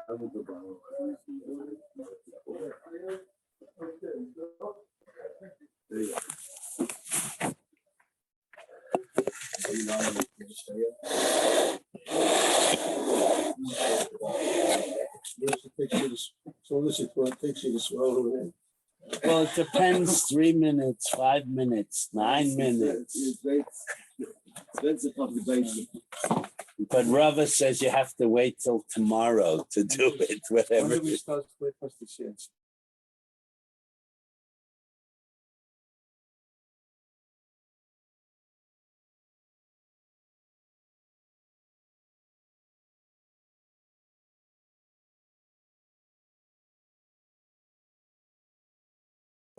So this is what takes you to swallow it. Well, it depends, 3 minutes, 5 minutes, 9 minutes. But Rava says you have to wait till tomorrow to do it, whatever. When do we start breakfast this year?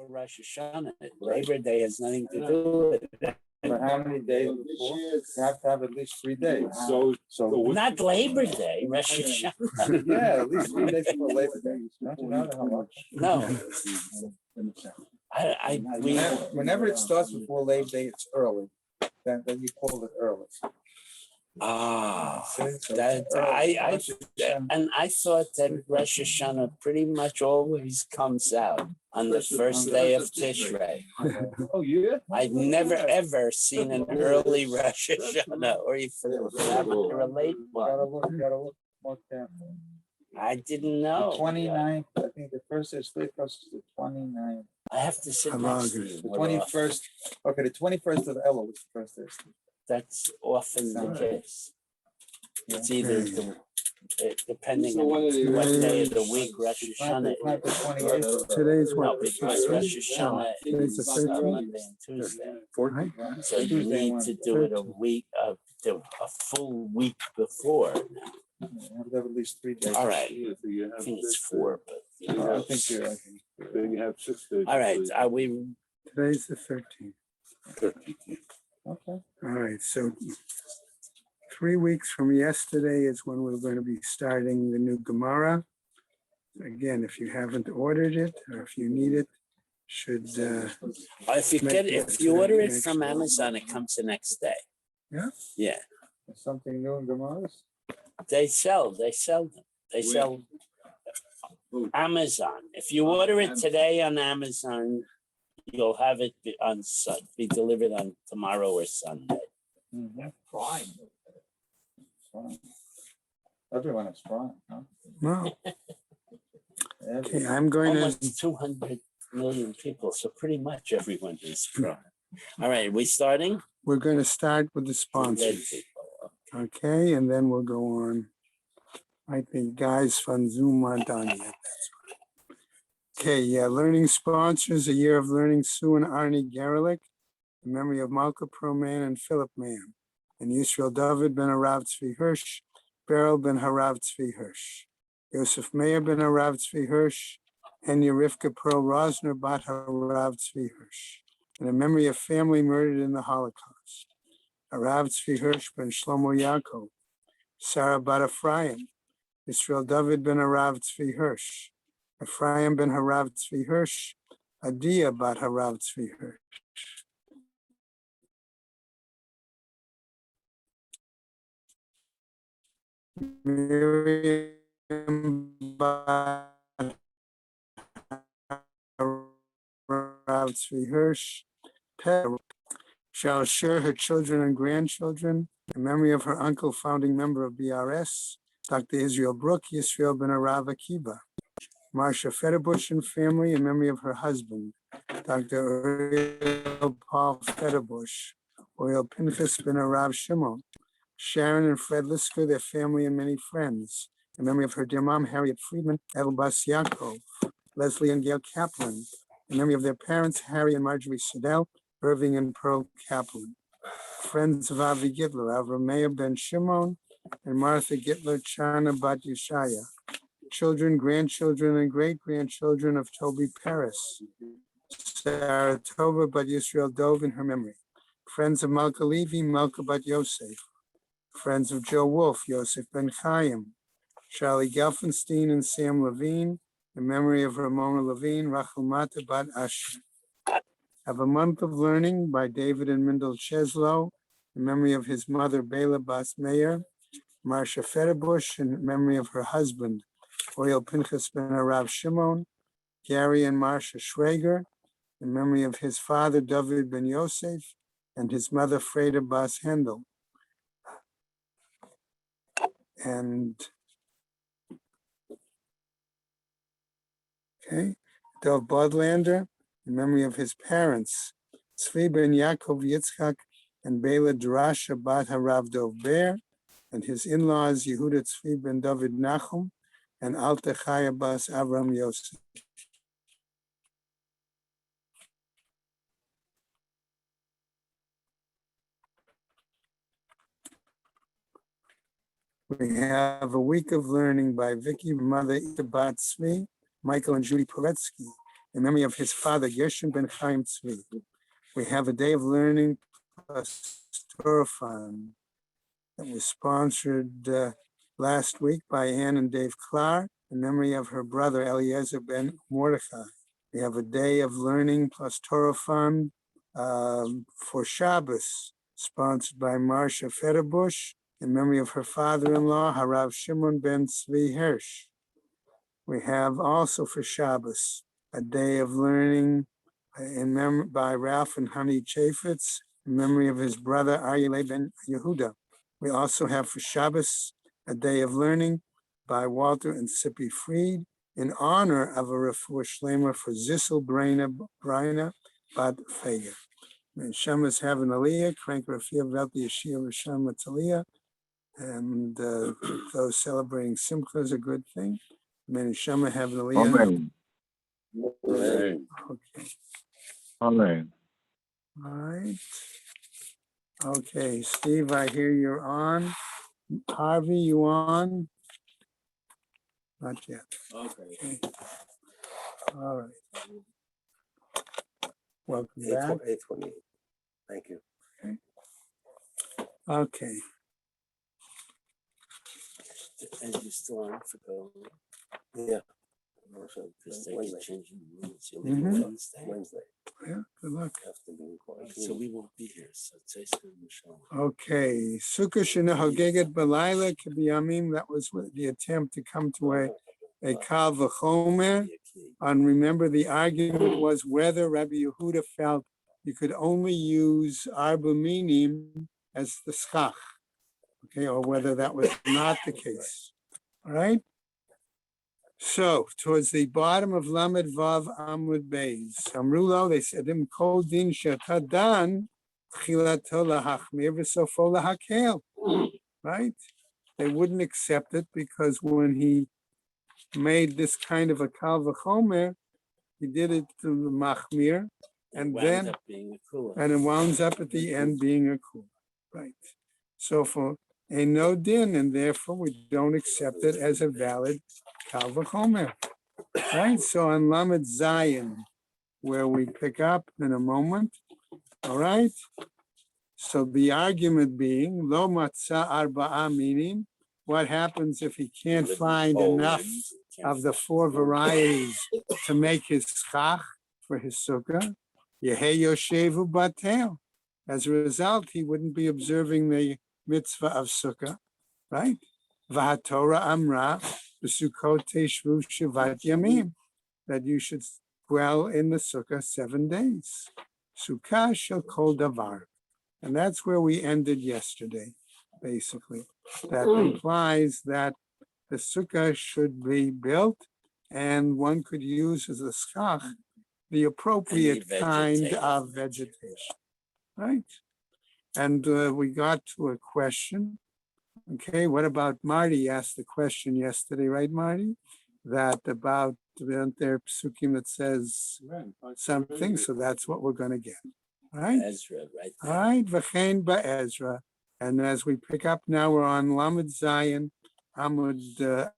Rosh Hashanah, Labor Day has nothing to do with it. For how many days before? You have to have at least 3 days. So Not Labor Day, Rosh Hashanah. Yeah, at least 3 days before Labor Day. Don't you know how much? No. Whenever it starts before Labor Day, it's early. Then you call it early. I thought that Rosh Hashanah pretty much always comes out on the first day of Tishrei. Oh, yeah? I've never ever seen an early Rosh Hashanah or even a late Gotta one. look more carefully. I didn't The know. 29th, I think the first is the 29th. I have to sit next to you. The 21st, okay, the 21st of Elul is the first Thursday. That's often the case. It's either depending So on what are they- what day of the week Rosh Hashanah Not the 28th. Today's No, what? because Rosh Hashanah Today's the is on 13th. Monday and Tuesday. Right? So you need to do it a full week before. You have to have at least 3 days. All right, Yeah, so you I have think it's six 4, but. days. I think you're right. Then you have 6 days. All right, are we, Today's the 13th. Okay. All right, so 3 weeks from yesterday is when we're going to be starting the new Gemara. Again, if you haven't ordered it or if you need it, should, if you order it from Amazon, it comes the next day. Yeah? Yeah, There's something new in Gemara's? they sell them. They sell Amazon. If you order it today on Amazon, you'll have it be delivered on tomorrow or Sunday. Prime. Everyone is Prime, huh? no. Everyone. Okay, I'm going to, Almost 200 million people, so pretty much everyone is Prime. All right, we starting? we're going to start with the sponsors. Okay, and then we'll go on. I think guys from Zoom aren't done yet. That's right. Okay, yeah, learning sponsors, A Year of Learning, Sue and Arnie Gerlich, in memory of Malka Proman and Philip Mann, and Yisrael David ben Harav Tzvi Hirsch, Beryl ben Harav Tzvi Hirsch, Yosef Meir ben Harav Tzvi Hirsch, and Yerivka Pearl Rosner bat Harav Tzvi Hirsch, in memory of family murdered in the Holocaust. Harav Tzvi Hirsch ben Shlomo Yaakov, Sarah bat Ephraim, Yisrael David ben Harav Tzvi Hirsch, Ephraim ben Harav Tzvi Hirsch, Adia bat Harav Tzvi Hirsch. Miriam bat Harav Tzvi Hirsch, shall share her children and grandchildren in memory of her uncle, founding member of BRS, Dr. Israel Brook, Yisrael ben Arav Akiba. Marcia Federbush and family in memory of her husband, Dr. Uriel Paul Federbush, Uriel Pinchas ben Arav Shimon. Sharon and Fred Lisker, their family and many friends, in memory of her dear mom, Harriet Friedman, Elbas Yaakov, Leslie and Gail Kaplan, in memory of their parents, Harry and Marjorie Siddell, Irving and Pearl Kaplan. Friends of Avi Gitler, Avram Meir ben Shimon, and Martha Gitler, Chana bat Yeshaya. Children, grandchildren, and great-grandchildren of Toby Paris. Sarah Tova bat Yisrael Dov in her memory. Friends of Malka Levi, Malka bat Yosef. Friends of Joe Wolf, Yosef ben Chaim. Charlie Gelfenstein and Sam Levine, in memory of Ramona Levine, Rachel Mata bat Asher. Have a Month of Learning by David and Mindel Cheslow, in memory of his mother, Bela Bas Meir. Marcia Federbush, in memory of her husband, Oriel Pinchas ben Arav Shimon, Gary and Marcia Schrager, in memory of his father David ben Yosef and his mother Freda Bas Hendel. And Dov Bodlander, in memory of his parents, Tzvi ben Yaakov Yitzchak and Bela Drasha Bat Harav Dov Ber, and his in-laws Yehuda Tzvi ben David Nachum and Alta Chaya Bas Avram Yosef. We have a week of learning by Vicky, mother Ita Bat Tzvi, Michael and Judy Poretsky, in memory of his father Gershon ben Chaim Tzvi. We have a day of learning plus Torah Fund that was sponsored last week by Ann and Dave Clark in memory of her brother Eliezer ben Mordechai. We have a day of learning plus Torah Fund for Shabbos, sponsored by Marcia Federbush in memory of her father-in-law, Harav Shimon ben Tzvi Hirsch. We have also for Shabbos a day of learning by Ralph and Honey Chaffetz in memory of his brother Aryeh ben Yehuda. We also have for Shabbos a day of learning by Walter and Sippy Fried in honor of a refuah shlema for Zissel Breina Bat Fega. Shema's having aliyah, Crank Rafia Velti Yeshia Rishon Mataliyah, and those celebrating Simcha is a good thing. Shema having aliyah. Amen. Amen. Okay. Amen. All right. Okay, Steve, I hear you're on. Harvey, you on? Not yet. Okay. All right. Welcome back. 8:28. Thank you. Okay. And you still on for the, Yeah. because they keep Wednesday. changing the rules. You'll Mhm. leave Wednesday. Wednesday. Yeah, good luck. Have to be in quarantine. So we won't be here. So it's Michelle. Okay. Sukkah Shana Hogeget Balayla Kibiyamim. That was the attempt to come to a Kal V'chomer. And remember, the argument was whether Rabbi Yehuda felt you could only use Arba Minim as the schach, okay, or whether that was not the case. All right. So towards the bottom of Lamed Vav Amud Beis, Amrulo, they said him Kol Din Shatadan Chilato Lahachmir V'Sofo Lahakel. Right? They wouldn't accept it because when he made this kind of a Kal V'chomer, he did it to the Machmir, and then and it wounds up at the end being a Kula. Right. So for a no din, and therefore we don't accept it as a valid Kal V'chomer. Right. So on Lamed Zayin, where we pick up in a moment. All right. So the argument being Lo Matzah Arba'a, meaning what happens if he can't find enough of the four varieties to make his schach for his sukkah? Yehei Yoshevu Batel. As a result, he wouldn't be observing the mitzvah of sukkah, right? V'haTorah Amra B'Sukkot Teshvu Shivat Yamim, that you should dwell in the sukkah 7 days. Sukkah shel kol davar. And that's where we ended yesterday, basically. That implies that the sukkah should be built and one could use as a schach the appropriate kind of vegetation, right? And we got to a question. Okay, what about Marty asked the question yesterday, right, Marty? That about their psukim that says something, so that's what we're going to get. All right? Ezra, right? All right, V'chein ba'Ezra. And as we pick up now, we're on Lamed Zayin, Amud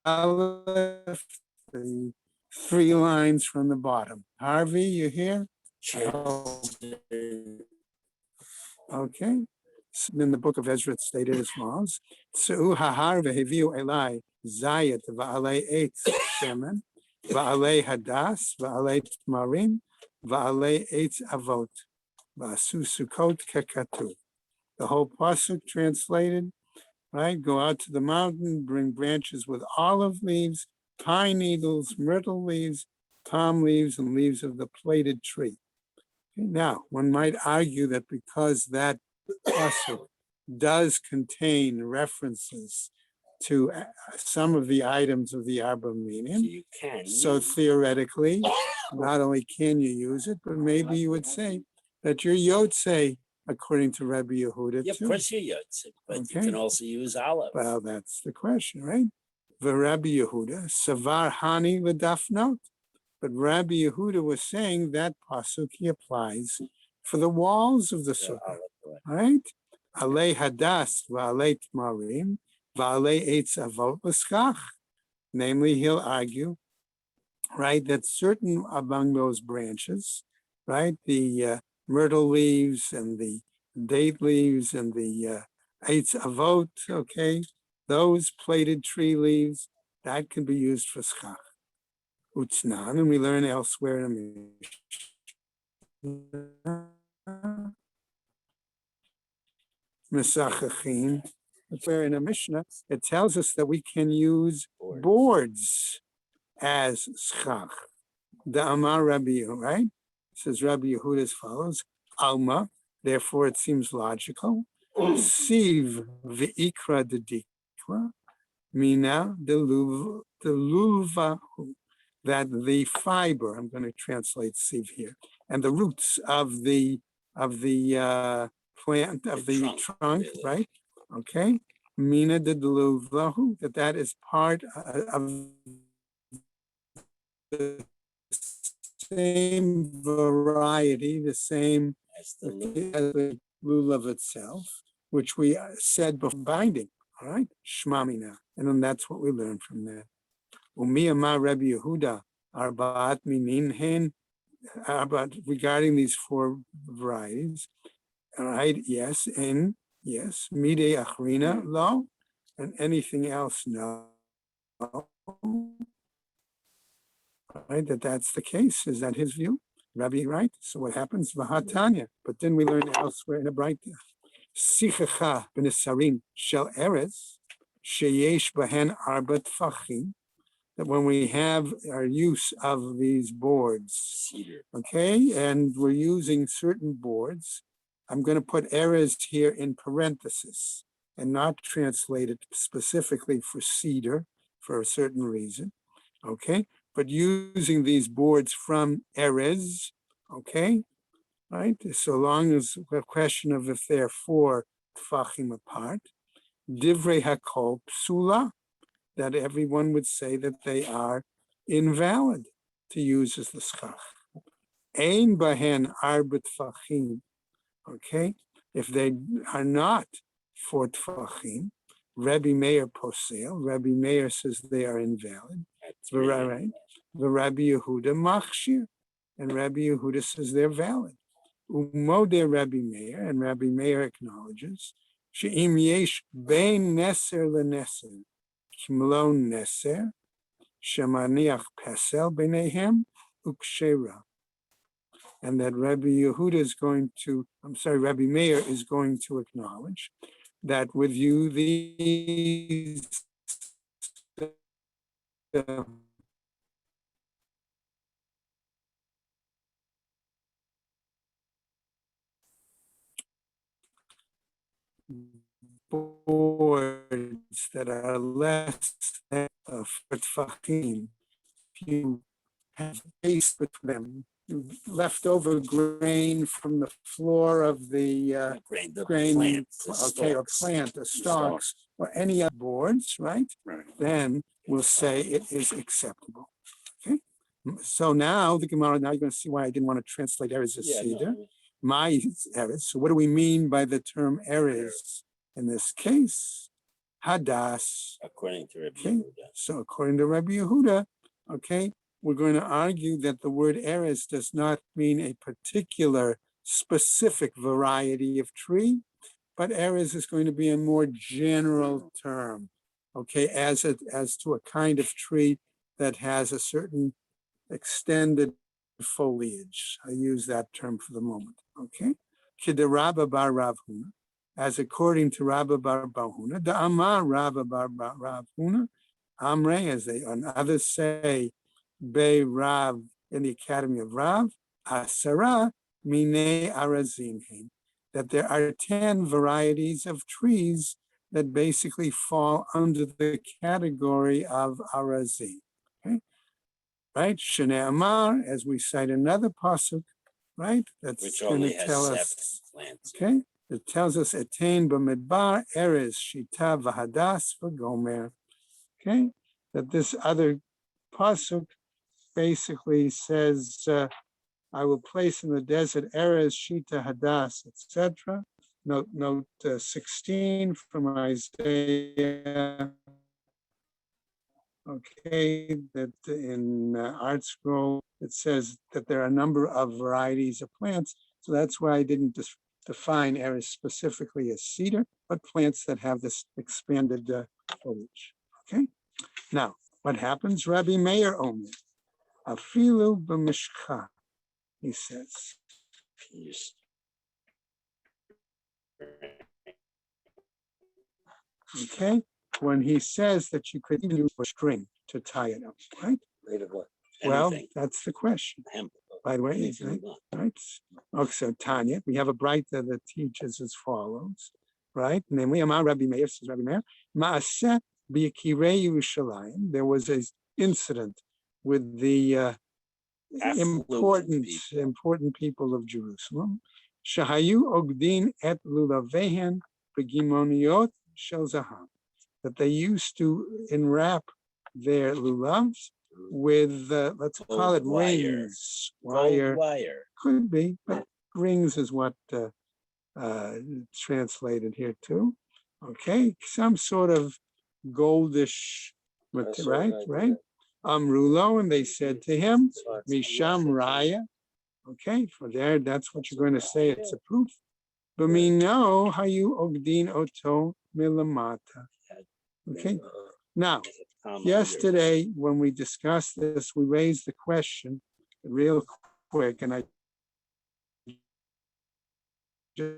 Aleph, the 3 lines from the bottom. Harvey, you here? Okay. In the book of Ezra, it's stated as follows: Tzu hahar veheviu elai zayit va'alei eitz shemen va'alei hadas va'alei tmarim va'alei eitz avot va'asu sukkot kekatu. The whole pasuk translated, right? Go out to the mountain, bring branches with olive leaves, pine needles, myrtle leaves, palm leaves, and leaves of the plaited tree. Okay, now, one might argue that because that pasuk does contain references to some of the items of the Arba So Minim, you can. so theoretically, not only can you use it, but maybe you would say that your Yotze, according to Rabbi Yehuda, Yeah, of too. course you're Yotze, but you Okay. can also use olive. Well, that's the question, right? The Rabbi Yehuda, Savar Hani V'Dafnot. But Rabbi Yehuda was saying that pasuk he applies for the walls of the The sukkah, olive, right? Alei hadas v'alei tmarim v'alei eitz avot l'schach. Namely, he'll argue, right, that certain among those branches, right, the myrtle leaves and the date leaves and the eitz avot, okay, those plaited tree leaves, that can be used for schach. Utznan, and we learn elsewhere in the Mesachachim, where in a Mishnah, it tells us that we can use boards as schach. The Amar Rabbi Yehuda, right? It says Rabbi Yehuda as follows: Alma. Therefore, it seems logical. Siv v'ikra dedikra mina delulvahu. That the fiber, I'm going to translate sieve here, and the roots of the plant of the trunk, really. right? Okay, mina de deluvlahu, that is part of the same variety, the same As the as the lulav itself, which we said before binding. All right, shmamina, and then that's what we learn from that. Umi amar Rabbi Yehuda arbaat minin hen, about regarding these four varieties. All right, yes, and yes, mide achrina lo, and anything else no. Right, that's the case. Is that his view? Rabbi, right? So what happens? Vahatanya. But then we learn elsewhere in a bright Sichacha b'nesarim shel eretz sheyesh bahen arba tfachim, that when we have our use of these boards, cedar. okay, and we're using certain boards, I'm going to put erez here in parenthesis and not translate it specifically for cedar for a certain reason, okay, but using these boards from erez, okay, right, so long as the question of if they're 4 tfachim apart, divrei hakol psula, that everyone would say that they are invalid to use as the schach. Ein bahen arba tfachim, okay? If they are not 4 tfachim, Rabbi Meir posel, Rabbi Meir says they are invalid. Right? The Rabbi Yehuda machshir, and Rabbi Yehuda says they're valid. Umode Rabbi Meir, and Rabbi Meir acknowledges, she'im yesh bein neser leneser, Kimlon Neser, Shemaniach Pesel Benehem, Ukshera. And that Rabbi Yehuda is going to, Rabbi Meir is going to acknowledge that with you these boards that are less than 4 tfachim, you have space between them, leftover grain from the floor of the grain, plant, okay, or plant, the stalks, or any other boards, right? Then we'll say it is acceptable. Okay. So now the Gemara, now you're going to see why I didn't want to translate Erez as cedar. My Erez. So what do we mean by the term Erez in this case? Hadas. According to Rabbi Okay. Yehuda. So according to Rabbi Yehuda, okay, we're going to argue that the word Erez does not mean a particular specific variety of tree, but Erez is going to be a more general term, okay, as to a kind of tree that has a certain extended foliage. I use that term for the moment, okay? Kiderabba bar Rav Huna, as according to Rabba Bar Bahuna, the Amar Rabba Bar Huna, Amre, as they and others say, Be Rav in the Academy of Rav, Asara Mine Arazim, that there are 10 varieties of trees that basically fall under the category of Arazim. Okay? Right? Shene Amar, as we cite another pasuk, right? That's Which going only to has tell 7 us, plants. okay? It tells us attain b'midbar erez shita v'hadas v'gomer. Okay, that this other pasuk basically says, "I will place in the desert erez shita hadas, etc." Note 16 from Isaiah. Okay, that in Art Scroll it says that there are a number of varieties of plants. So that's why I didn't define erez specifically as cedar, but plants that have this expanded foliage. Okay, now what happens? Rabbi Meir Omer, afilu b'mishcha, he says. Yes. Okay, when he says that you could even use a string to tie it up, right? Made of what? Well, Anything. that's the question. Hemp. By the way, Anything right? you want. Right. Okay, so Tanya, we have a brighter that teaches as follows, right? Namely, Amar Rabbi Meir, says Rabbi Meir, Ma'aseh b'Yakirei Yerushalayim. There was an incident with the important people of Jerusalem. Shahayu ogdin et lulavehen b'gimoniot shel zaham. That they used to enwrap their lulavs with, let's call it Gold wire. rings. Gold wire. Could be, but rings is what translated here too. Okay, some sort of goldish, right? Amrulo, and they said to him, Misham Raya. Okay, for there, that's what you're going to say. It's a proof. But we know how you ogdin oto milamata. Okay, now, yesterday when we discussed this, we raised the question real quick, and I just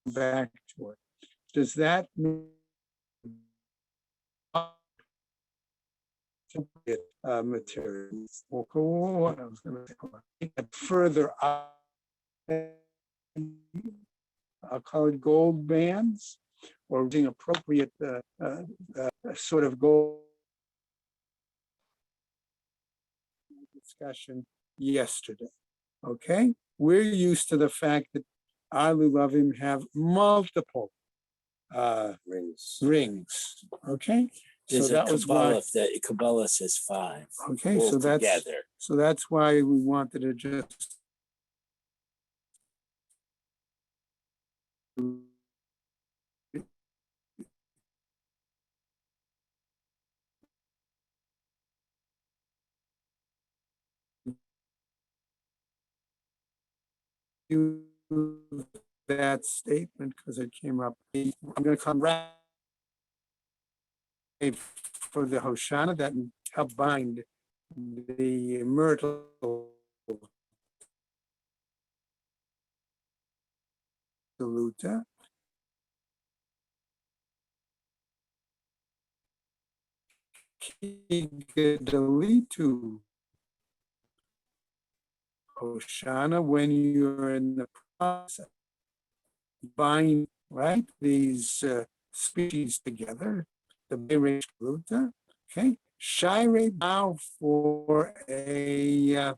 back to it. Does that mean material? What I was going to say, further up, I'll call it gold bands, or using appropriate sort of gold discussion yesterday. Okay, we're used to the fact that our lulavim have multiple rings. Okay, There's so that was why. Kabbalah says 5. Okay, all so together. that's why we wanted to just use that statement because it came up. I'm going to come right for the Hoshana that help bind the myrtle luta. Delitu Hoshana, when you're in the process bind, right, these species together, the Beresh Luta, okay? Shire bow for a,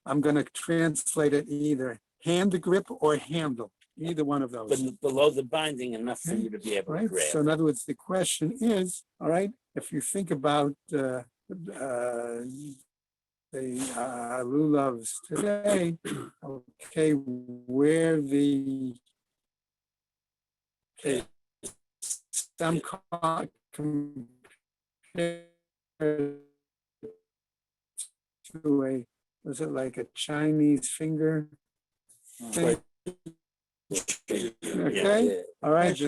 I'm going to translate it either hand grip or handle, either one of those. But below the binding, enough for you to be able to grab. So in other words, the question is, all right, if you think about the lulavs today, okay, where the some compared to a, was it like a Chinese finger thing? Okay, all right,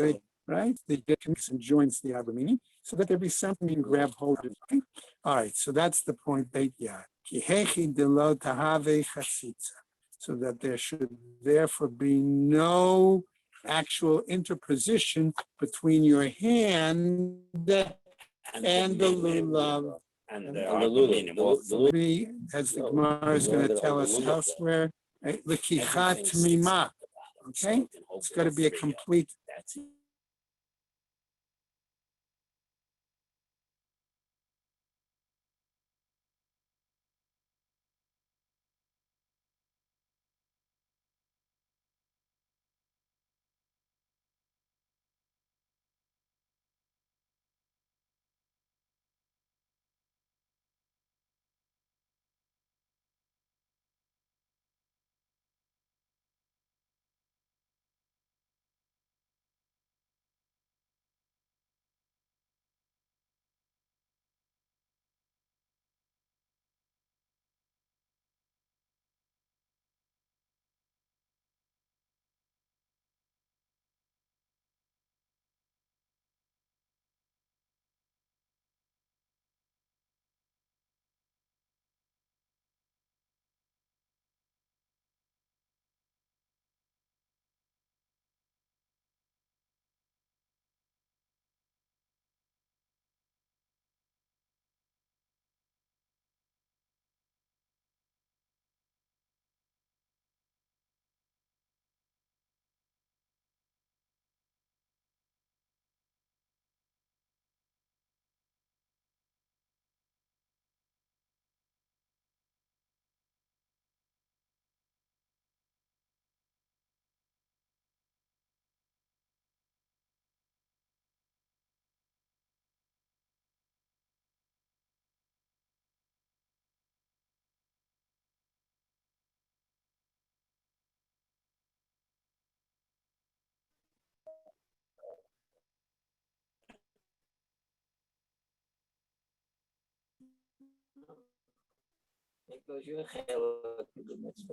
right? The connects and joins the Abramini, so that there be something you can grab hold of. Right? All right, so that's the point, Beit Yad. Kihechi de lo tahave chatzitza, so that there should therefore be no actual interposition between your hand and the lulav. And the And the lulav, Arbanim, well, the lulav, Be, as the Gemara is going to tell us elsewhere, l'kichat everything sticks mima. at the bottom, so Okay, it can hold it's got to all be a three up. complete. That's it.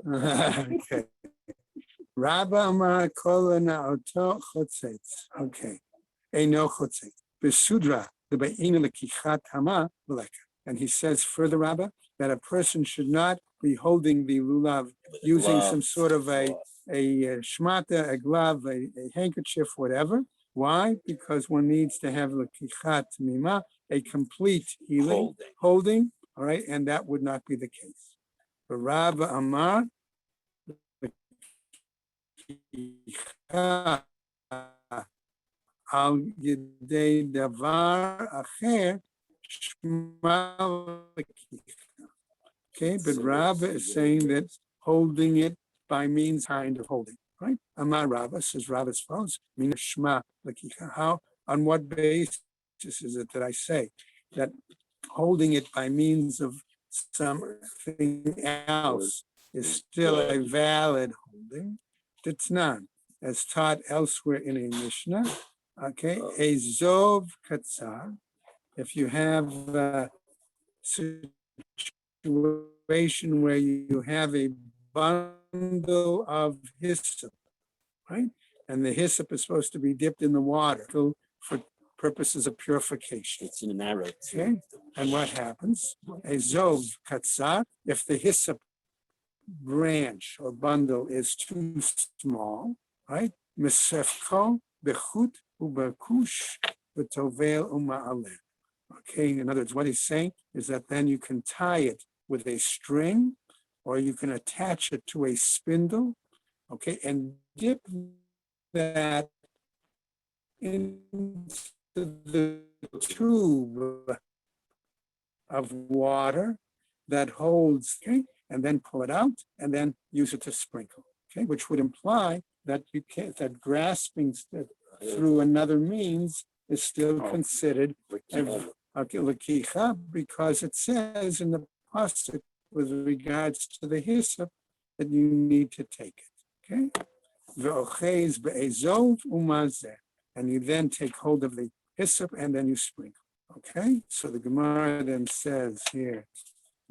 Okay. Rabba Amar Kolana Oto Chotzetz. Okay. Eino Chotzetz. Besudra, the Be'ina Lekichat Hama Veleka. And he says further, Rabba, that a person should not be holding the lulav using some sort of a shmata, a glove, a handkerchief, whatever. Why? Because one needs to have lekichat mima, a complete healing, holding, all right, and that would not be the case. But Rabba Amar, al yedei davar acher shma lekicha. Okay, but Rabba is saying that holding it by means kind of holding, right? Amar Rabba says Rabba as follows, mean shma lekicha. How, on what basis is it that I say that holding it by means of something else is still a valid holding? It's not, as taught elsewhere in a Mishnah. Okay, a zov katzar. If you have a situation where you have a bundle of hyssop, right? And the hyssop is supposed to be dipped in the water for purposes of purification. It's in an arrow. Okay, and what happens? A zov katzar, if the hyssop branch or bundle is too small, right? Mesefko bechut uberkush v'tovel uma'aleh. Okay, in other words, what he's saying is that then you can tie it with a string, or you can attach it to a spindle, okay, and dip that into the tube of water that holds, okay, and then pull it out and then use it to sprinkle, okay, which would imply that you can't, that grasping through another means is still considered lakicha, because it says in the pasuk with regards to the hyssop that you need to take it, okay? Ve'ochez be'ezov umazeh, and you then take hold of the hyssop and then you sprinkle, okay? So the Gemara then says here,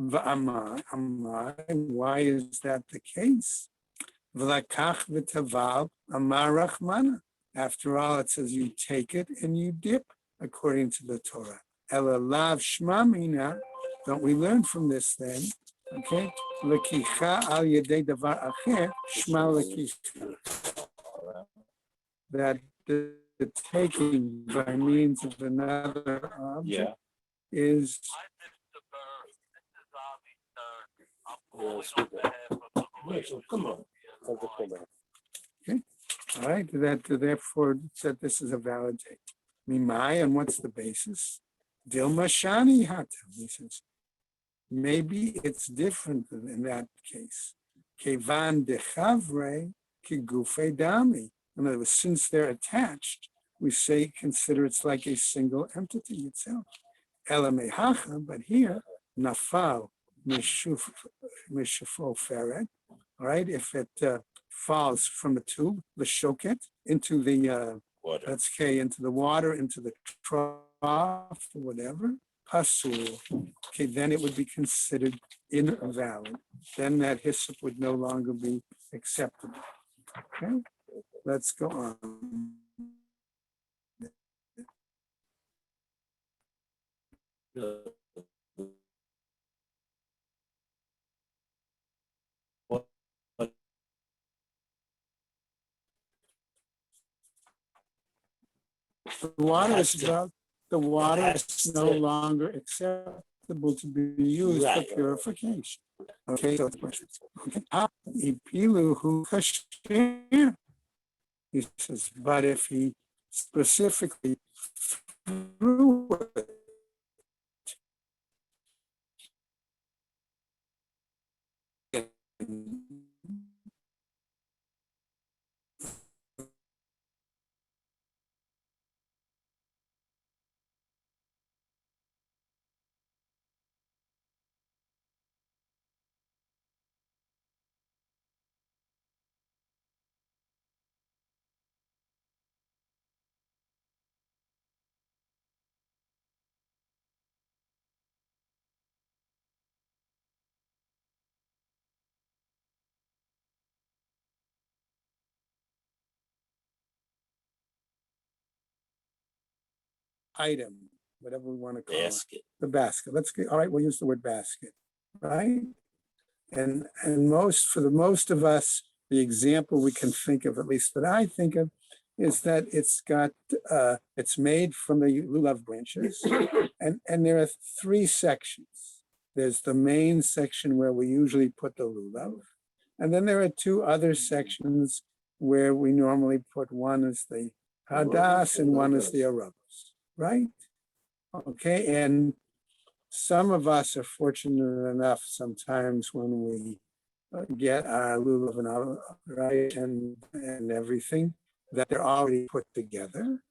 V'amar, why is that the case? V'lakach v'taval amar rachmana. After all, it says you take it and you dip according to the Torah. Ela lav shma mina. Don't we learn from this then? Okay. Lekicha al yedei davar acher shma lekicha. That the taking by means of another object is Come on. all right. That therefore that this is a valid take. Mimai, and what's the basis? Dilma shani hatam. He says maybe it's different in that case. Kevan dechavre kigufe dami. In other words, since they're attached, we say consider it's like a single entity itself. Elamehacha, but here nafal mishufo feret. All right, if it falls from a tube, the shoket, into the Water. let's say into the water, into the trough or whatever, pasul. Okay, then it would be considered invalid. Then that hyssop would no longer be acceptable. Okay, let's go on. The water is no longer acceptable to be used for purification. Okay, so the question. Okay, ipiluhu kasher. He says, but if he specifically threw it item, whatever we want to call Basket. it, the basket. Let's get, all right, we'll use the word basket, right? And for the most of us, the example we can think of, at least that I think of, is that it's made from the lulav branches, and there are three sections. There's the main section where we usually put the lulav, and then there are two other sections where we normally put, one is the hadas and one is the arabas, right? Okay, and some of us are fortunate enough sometimes when we get our lulav and our, right, and everything, that they're already put together.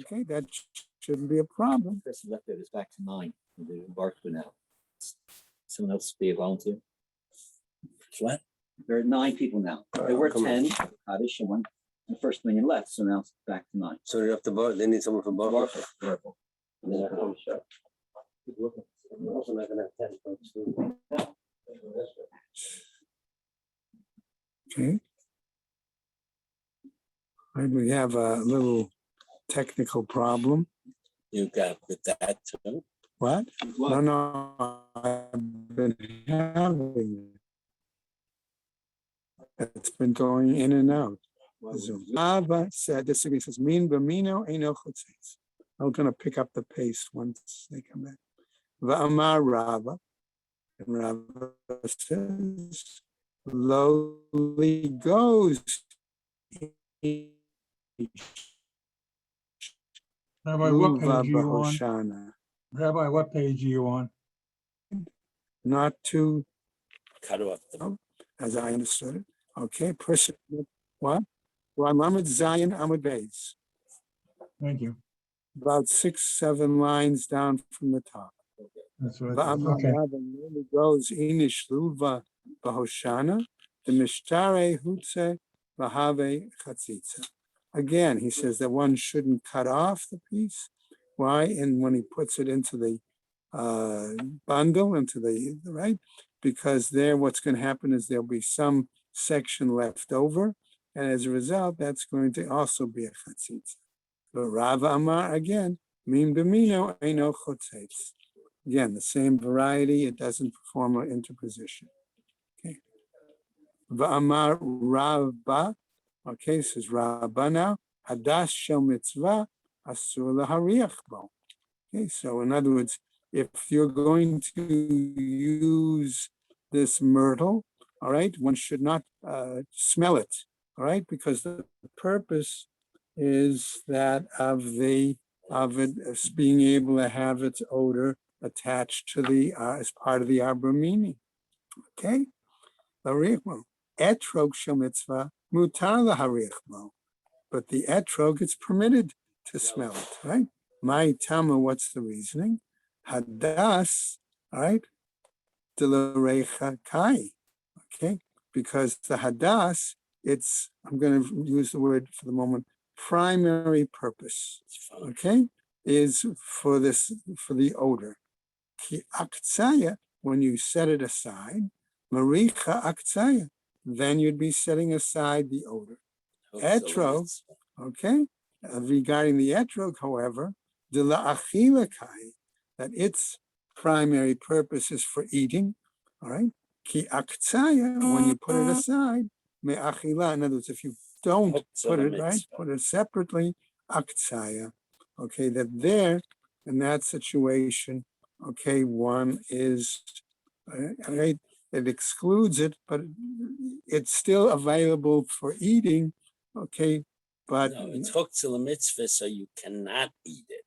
Okay, that shouldn't be a problem. Person left it is back to 9. And they've embarked for now. Someone else be a volunteer. What? There are 9 people now. There were 10. Kaddish and one. The first million left, so now it's back to 9. So they have to borrow, they need someone from Buffalo. Wonderful. I'm also not gonna have 10 folks. Okay. Right, we have a little technical problem. You got with that too? What? No, I've been having. It's been going in and out. Zoom. Ava said, this again says, min b'mino eino chutzitz. I'm going to pick up the pace once they come back. Va'amar Rava, and Rava says, lowly goes. Rabbi, what Luva page are you on? b'hoshana. Rabbi, what page are you on? Not to, Cut off the, as I understood it. Okay, person, what? Well, Lamed Zion Amud Beis. Thank you. About 6-7 lines down from the top. That's what, Va'amar okay. Rava lowly goes inish luva b'hoshana, the mishtare hutze v'have chatzitza. Again, he says that one shouldn't cut off the piece. Why? And when he puts it into the bundle, into the right, because there what's going to happen is there'll be some section left over, and as a result, that's going to also be a chatzitza. But Rava Amar again, min b'mino eino chotzetz. Again, the same variety, it doesn't perform an interposition. Okay. Va'amar Rabba, okay, this is Rabba now. Hadas shel mitzvah asur lahariach bo. Okay, so in other words, if you're going to use this myrtle, all right, one should not smell it, all right, because the purpose is that of it being able to have its odor attached to the as part of the arbamini. Okay, etrog shel mitzvah mutar lahariach, but the etrog it's permitted to smell it, right? My tama, what's the reasoning? Hadas, all right, delarecha kai, okay, because the hadas, it's, I'm going to use the word for the moment, primary purpose, okay, is for this, for the odor. Ki aktsaya, when you set it aside, maricha aktsaya, then you'd be setting aside the odor. Etrog, okay, regarding the etrog, however, de la achila kai, that its primary purpose is for eating, all right? Ki aktsaya, when you put it aside, me achila, in other words, if you don't put it, right, put it separately, aktsaya, okay, that there, in that situation, okay, one is, right, it excludes it, but it's still available for eating, okay, but no, it's hooked to the mitzvah, so you cannot eat it.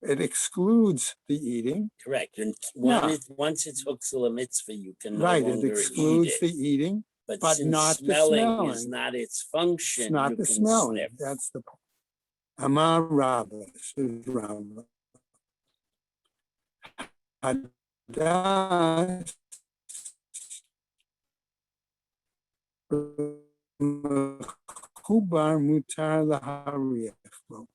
it excludes the eating. Correct. And Yeah. once it's hooked to the mitzvah, you can no Right, it longer excludes eat the it. eating, But but since not the smelling is smelling. not its function, It's not you the can smelling. sniff. That's the point. Amar Rabba, says Rabba. Hadas Chubar mutar lahariach.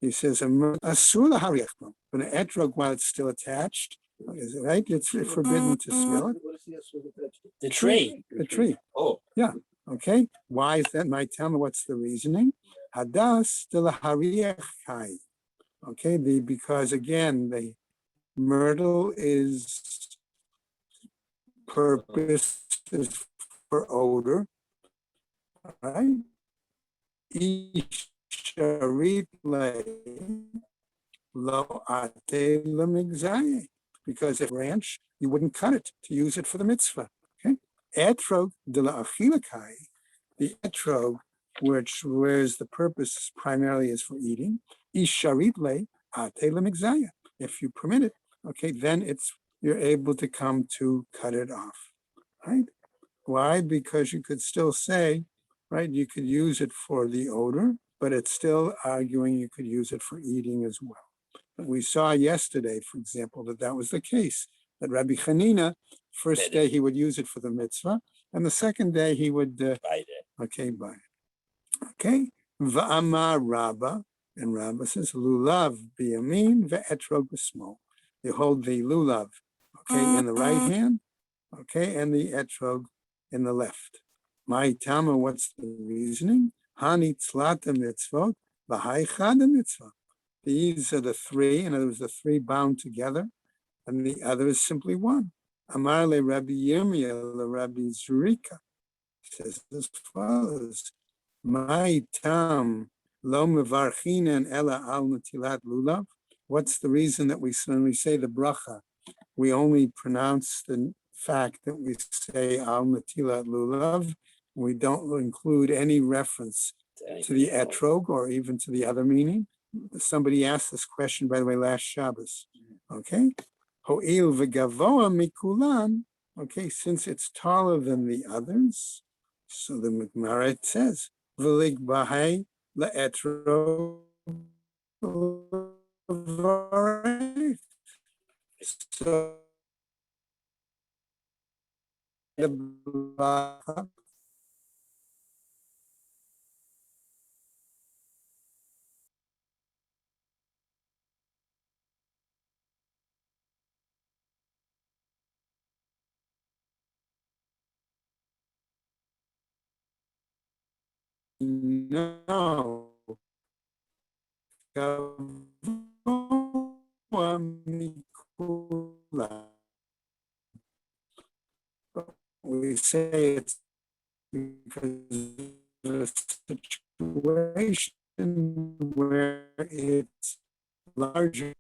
He says asur lahariach. But an etrog, while it's still attached, is it right? It's forbidden to smell it. What is the answer to the question? The tree. The tree. Oh. Yeah. Okay. Why is that? Might tell me what's the reasoning. Hadas de lahariach kai. Okay. Because again, the myrtle is purpose is for odor. Right? Isharit lo ate lemigzaye. Because if branch, you wouldn't cut it to use it for the mitzvah. Okay. Etrog de la achilakai, the etrog, whereas the purpose primarily is for eating, isharit le ate lemigzaye. If you permit it, okay, then you're able to come to cut it off. Right? Why? Because you could still say, right, you could use it for the odor, but it's still arguing you could use it for eating as well. We saw yesterday, for example, that was the case, that Rabbi Hanina, first day he would use it for the mitzvah, and the second day he would Bite it. okay, buy it. Okay, Va'amar Rabba, and Rabba says, Lulav biyamin ve'etrog b'smol. You hold the lulav, okay, in the right hand, okay, and the etrog in the left. My tama, what's the reasoning? Hani tzlata mitzvot, v'hai chada mitzvah. These are the three, in other words, the three bound together, and the other is simply one. Amar le Rabbi Yirmiyah le Rabbi Zurika says as follows: My tam lo mevarchinen ela al natilat lulav. What's the reason that when we say the bracha, we only pronounce the fact that we say al natilat lulav? We don't include any reference to the etrog or even to the other meaning. Somebody asked this question, by the way, last Shabbos. Okay, ho'il v'gavoa mikulan. Okay, since it's taller than the others, so the Gemara says v'lig bahai la'etrog. So the bracha no. We say it's because of a situation where it's larger.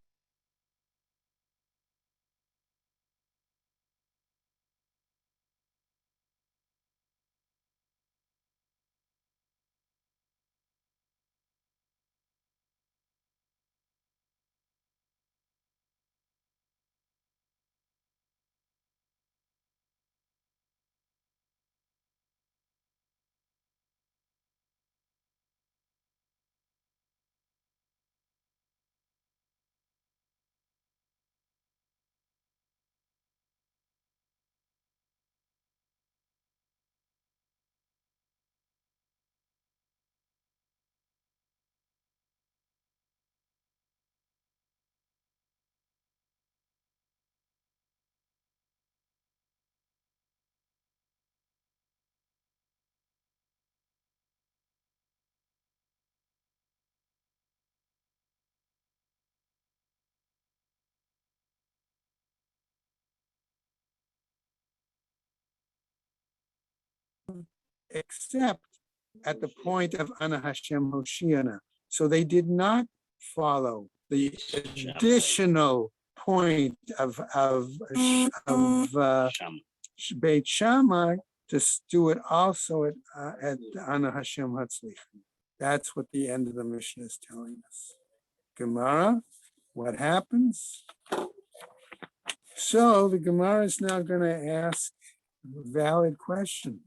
Except at the point of Ana Hashem Hoshiana. So they did not follow the additional point of Beit Shammai to do it also at Ana Hashem Hatzlich. That's what the end of the Mishnah is telling us. Gemara, what happens? So the Gemara is now going to ask a valid question,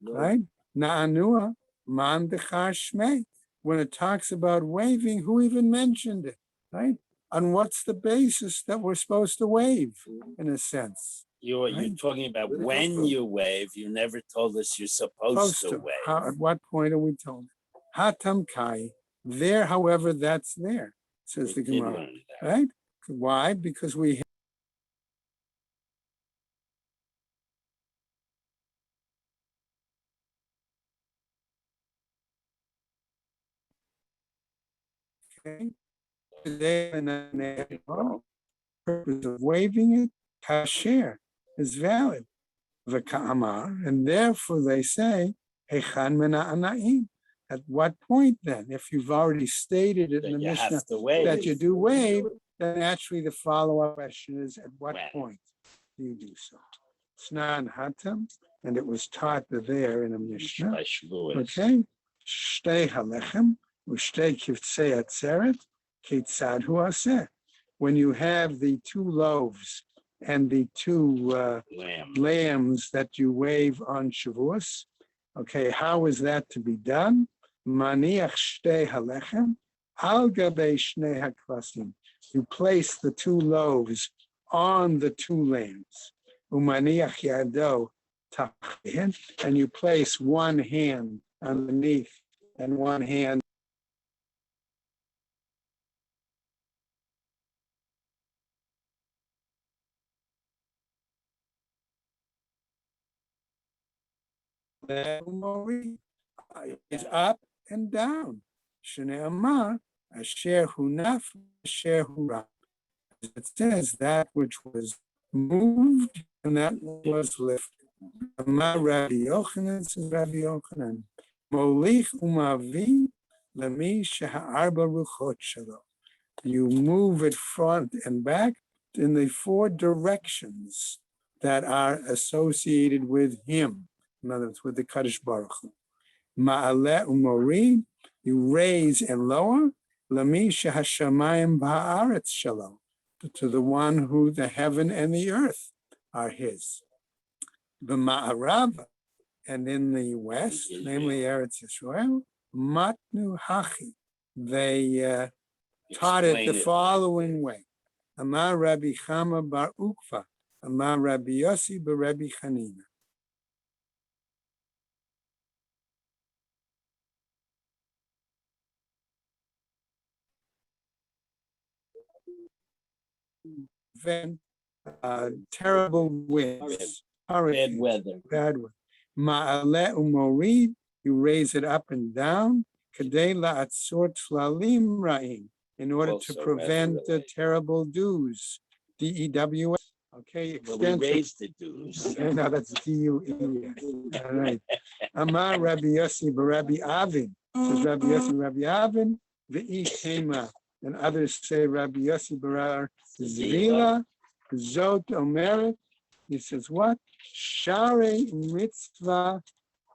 right? Na'anua man dechar shmei. When it talks about waving, who even mentioned it, right? On what's the basis that we're supposed to wave, in a sense? You're talking about when you wave. You never told us you're supposed to wave. At what point are we told? Hatam kai. There, however, that's there, says the Gemara. Right? Why? Because we today and then purpose of waving it, kasher, is valid. V'ka'amar, and therefore they say, Hechan mena ana'im. At what point then? If you've already stated it in the Mishnah that you do wave, then naturally the follow-up question is, at what point do you do so? Snan hatam, and it was taught there in a Mishnah. Okay, shtei halechem, u'shtei kivtzei atzeret, kitzad hu aseh. When you have the two loaves and the two lambs that you wave on Shavuos, okay, how is that to be done? Maniach shtei halechem al gabei shnei hakvasim. You place the two loaves on the two lambs. Umaniach yado tachehen, and you place one hand underneath and one hand Mori is up and down. Shneamar, Asher Hunaf, Asher Hurab. It says that which was moved and that was lifted. Amar Rabbi Yochanan, says Rabbi Yochanan, Molich umavi lami sheha'arba ruchot shelo. You move it front and back in the four directions that are associated with him. In other words, with the Kadosh Baruch Hu. Ma'aleh umorid, you raise and lower. Lami shehashamayim ba'aretz shelo, to the one who the heaven and the earth are his. B'ma'arav, and in the west, namely Eretz Yisrael, matnu hachi, they taught it the following way. Amar Rabbi Chama bar Ukva, Amar Rabbi Yossi bar Rabbi Chanina. Then terrible winds, Bad hurricanes, weather. bad weather. Ma'aleh umorid, you raise it up and down. Kadei la'atzor tlalim ra'im, in order to Also prevent the weather-related. terrible dews. DEWS. Okay, Well, we extensive. raised the dues. No, that's DUE. All right. Amar Rabbi Yossi Rabbi Avin. Says Rabbi Yossi Rabbi Avin. The Kema. And others say Rabbi Yossi Bar Zvila. Zot Omeret. He says what? Share mitzvah.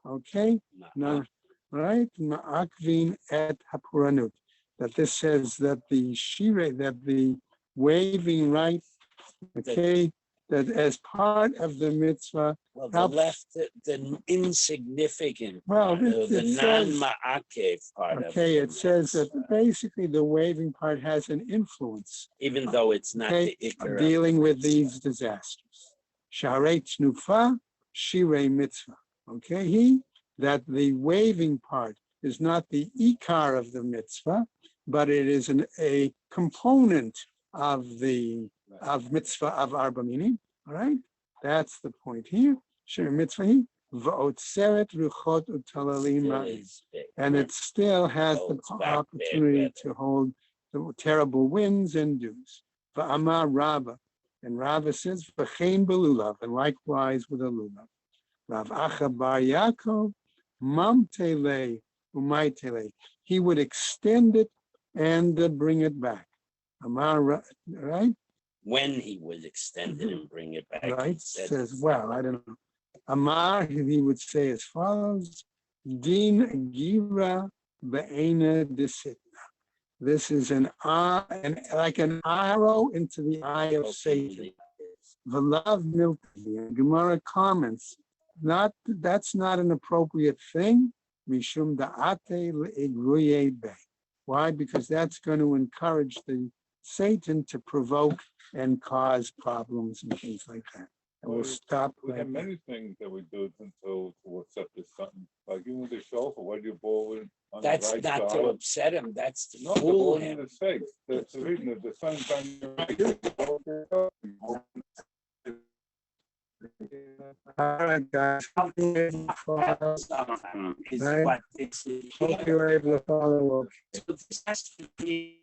Okay. Now, right? Ma'akvin et hapuranut. That this says that the shire, that the waving right, okay, that as part of the mitzvah. Well, the helps- left, the insignificant, Well, part, it the says- non-ma'akev part of Okay, the it says that mitzvah, basically the waving part has an influence, even though it's not okay, the ikar of dealing the with mitzvah. these disasters. Sharei tnufa, shirei mitzvah. Okay, that the waving part is not the ikar of the mitzvah, but it is a component of the mitzvah of arba minim. All right, that's the point here. Shirei mitzvah, va'otzeret ruchot utalalim Still ra'im. is big. And it still has the Holds back bad opportunity weather. to hold the terrible winds and dews. Amar Rava, and Rava says, "V'chein belulav," and likewise with a lulav. Rav Acha bar Yaakov, mamtele umaitele. He would extend it and bring it back. Amar, right? When he would extend it and bring it back, he Right? said, Says, well, I don't know. Amar, he would say as follows: Din gira be'ena disitna. This is like an arrow into the eye of Satan. V'lav milti. And Gemara comments, that's not an appropriate thing. Mishum da'ate le'igruye be. Why? Because that's going to encourage the Satan to provoke and cause problems and things like that. And we'll stop. We right have there. many things that we do until to upset this something, like even with the chauffeur, what do you bowl it on the that's right not to side? upset him, that's to No, the fool ball in him. his face. That's the reason that the sun's on your right. All right, guys. Hope you were able to follow. Is Right. what it's. Hope you were able to follow. So this has to be